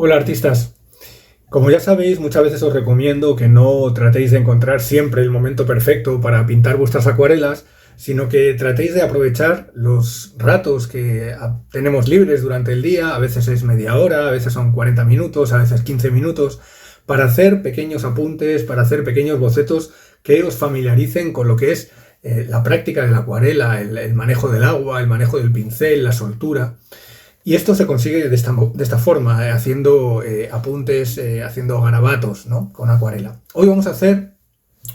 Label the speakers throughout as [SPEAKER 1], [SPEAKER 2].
[SPEAKER 1] Hola artistas, como ya sabéis, muchas veces os recomiendo que no tratéis de encontrar siempre el momento perfecto para pintar vuestras acuarelas, sino que tratéis de aprovechar los ratos que tenemos libres durante el día, a veces es media hora, a veces son 40 minutos, a veces 15 minutos, para hacer pequeños apuntes, para hacer pequeños bocetos que os familiaricen con lo que es la práctica de la acuarela, el manejo del agua, el manejo del pincel, la soltura. Y esto se consigue de esta forma, haciendo apuntes, haciendo garabatos, ¿no? Con acuarela. Hoy vamos a hacer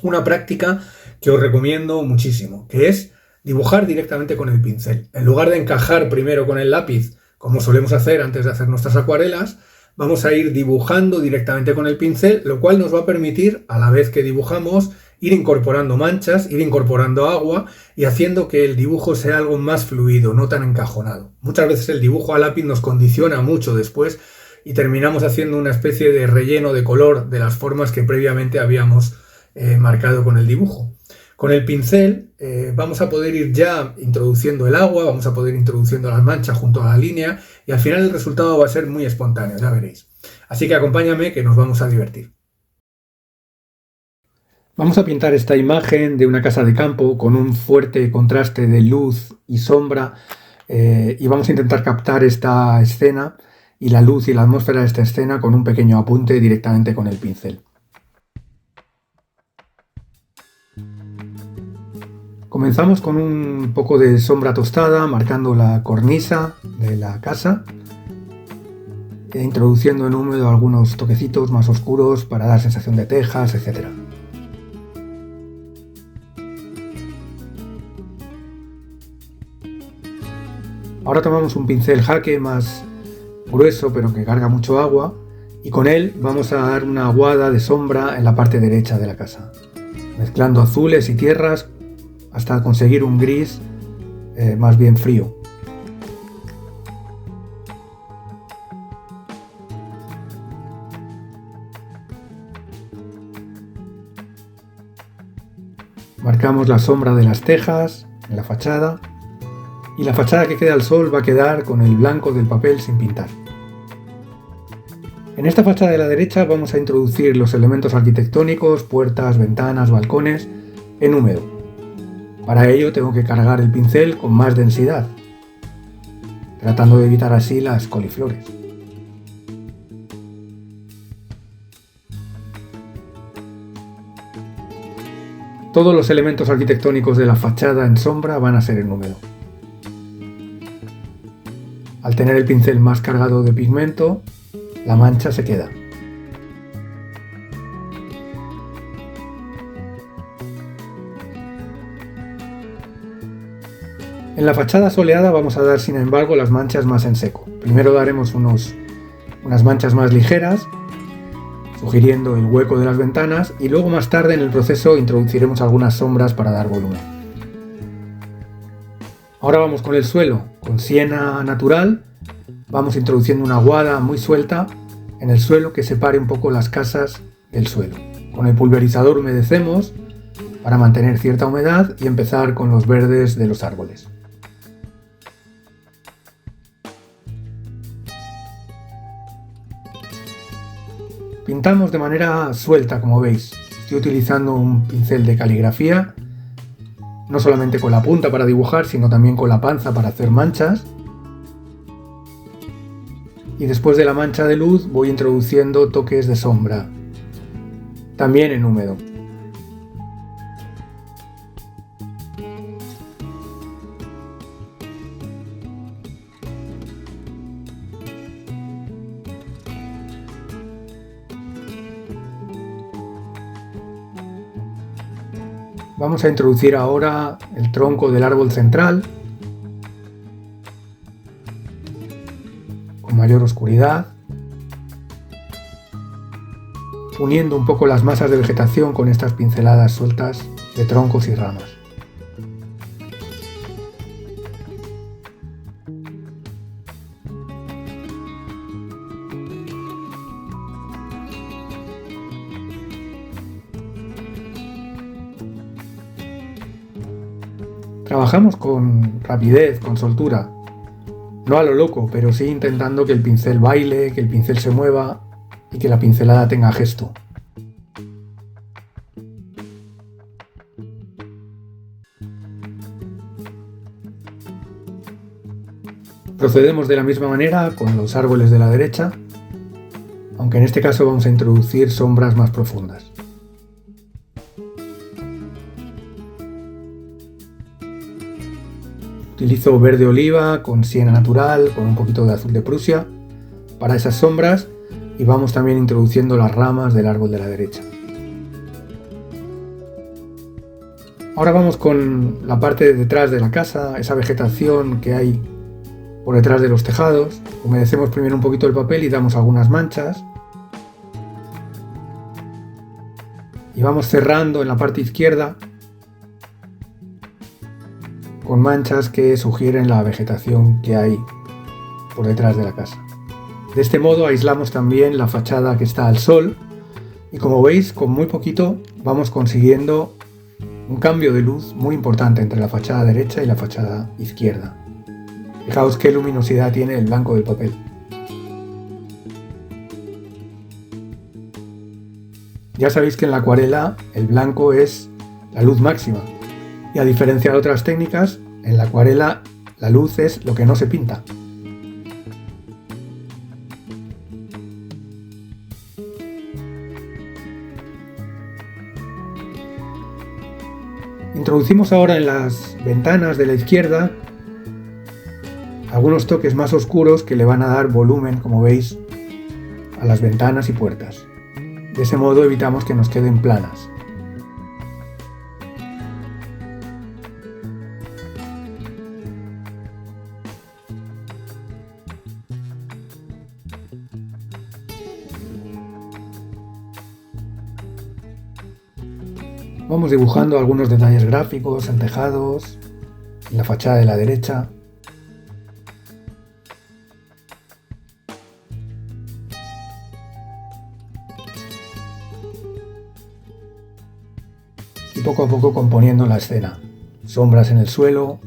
[SPEAKER 1] una práctica que os recomiendo muchísimo, que es dibujar directamente con el pincel. En lugar de encajar primero con el lápiz, como solemos hacer antes de hacer nuestras acuarelas, vamos a ir dibujando directamente con el pincel, lo cual nos va a permitir, a la vez que dibujamos, ir incorporando manchas, ir incorporando agua y haciendo que el dibujo sea algo más fluido, no tan encajonado. Muchas veces el dibujo a lápiz nos condiciona mucho después y terminamos haciendo una especie de relleno de color de las formas que previamente habíamos marcado con el dibujo. Con el pincel vamos a poder ir ya introduciendo el agua, vamos a poder ir introduciendo las manchas junto a la línea y al final el resultado va a ser muy espontáneo, ya veréis. Así que acompáñame que nos vamos a divertir. Vamos a pintar esta imagen de una casa de campo con un fuerte contraste de luz y sombra y vamos a intentar captar esta escena y la luz y la atmósfera de esta escena con un pequeño apunte directamente con el pincel. Comenzamos con un poco de sombra tostada marcando la cornisa de la casa e introduciendo en húmedo algunos toquecitos más oscuros para dar sensación de tejas, etc. Ahora tomamos un pincel jaque más grueso pero que carga mucho agua y con él vamos a dar una aguada de sombra en la parte derecha de la casa, mezclando azules y tierras hasta conseguir un gris más bien frío. Marcamos la sombra de las tejas en la fachada. Y la fachada que queda al sol va a quedar con el blanco del papel sin pintar. En esta fachada de la derecha vamos a introducir los elementos arquitectónicos, puertas, ventanas, balcones, en húmedo. Para ello tengo que cargar el pincel con más densidad, tratando de evitar así las coliflores. Todos los elementos arquitectónicos de la fachada en sombra van a ser en húmedo. Al tener el pincel más cargado de pigmento, la mancha se queda. En la fachada soleada vamos a dar sin embargo las manchas más en seco. Primero daremos unas manchas más ligeras, sugiriendo el hueco de las ventanas y luego más tarde en el proceso introduciremos algunas sombras para dar volumen. Ahora vamos con el suelo, con siena natural, vamos introduciendo una aguada muy suelta en el suelo que separe un poco las casas del suelo. Con el pulverizador humedecemos para mantener cierta humedad y empezar con los verdes de los árboles. Pintamos de manera suelta, como veis. Estoy utilizando un pincel de caligrafía, no solamente con la punta para dibujar, sino también con la panza para hacer manchas. Y después de la mancha de luz voy introduciendo toques de sombra, también en húmedo. Vamos a introducir ahora el tronco del árbol central, con mayor oscuridad, uniendo un poco las masas de vegetación con estas pinceladas sueltas de troncos y ramas. Trabajamos con rapidez, con soltura, No a lo loco, pero sí intentando que el pincel baile, que el pincel se mueva y que la pincelada tenga gesto. Procedemos de la misma manera con los árboles de la derecha, aunque en este caso vamos a introducir sombras más profundas. Utilizo verde oliva con siena natural, con un poquito de azul de Prusia para esas sombras, y vamos también introduciendo las ramas del árbol de la derecha. Ahora vamos con la parte de detrás de la casa, esa vegetación que hay por detrás de los tejados. Humedecemos primero un poquito el papel y damos algunas manchas. Y vamos cerrando en la parte izquierda con manchas que sugieren la vegetación que hay por detrás de la casa. De este modo aislamos también la fachada que está al sol y, como veis, con muy poquito vamos consiguiendo un cambio de luz muy importante entre la fachada derecha y la fachada izquierda. Fijaos qué luminosidad tiene el blanco del papel. Ya sabéis que en la acuarela el blanco es la luz máxima, y a diferencia de otras técnicas, en la acuarela la luz es lo que no se pinta. Introducimos ahora en las ventanas de la izquierda algunos toques más oscuros que le van a dar volumen, como veis, a las ventanas y puertas. De ese modo evitamos que nos queden planas. Vamos dibujando algunos detalles gráficos en tejados, en la fachada de la derecha. Y poco a poco componiendo la escena. Sombras en el suelo.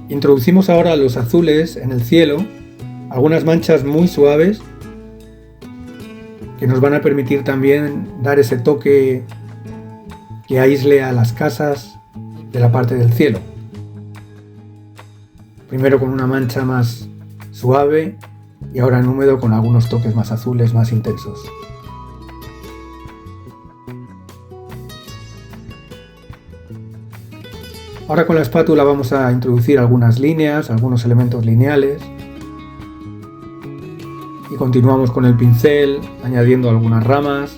[SPEAKER 1] Introducimos ahora los azules en el cielo, algunas manchas muy suaves que nos van a permitir también dar ese toque que aísle a las casas de la parte del cielo. Primero con una mancha más suave y ahora en húmedo con algunos toques más azules, más intensos. Ahora con la espátula vamos a introducir algunas líneas, algunos elementos lineales. Y continuamos con el pincel, añadiendo algunas ramas,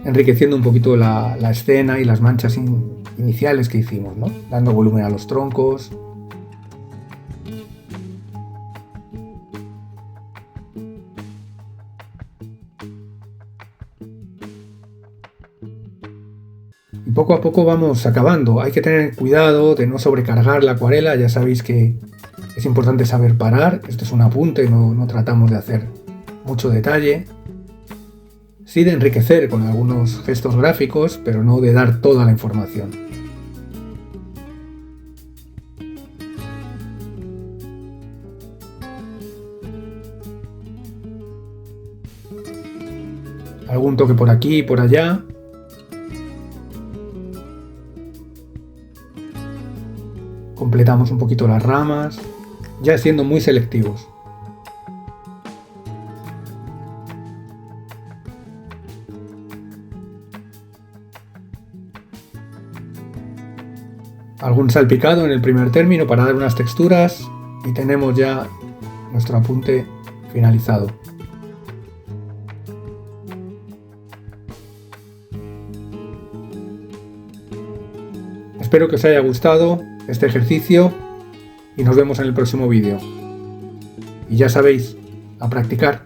[SPEAKER 1] enriqueciendo un poquito la escena y las manchas iniciales que hicimos, ¿no? Dando volumen a los troncos. Y poco a poco vamos acabando. Hay que tener cuidado de no sobrecargar la acuarela. Ya sabéis que es importante saber parar. Esto es un apunte, no tratamos de hacer mucho detalle. Sí de enriquecer con algunos gestos gráficos, pero no de dar toda la información. Algún toque por aquí y por allá. Completamos un poquito las ramas, ya siendo muy selectivos. Algún salpicado en el primer término para dar unas texturas y tenemos ya nuestro apunte finalizado. Espero que os haya gustado este ejercicio y nos vemos en el próximo vídeo. Y ya sabéis, a practicar.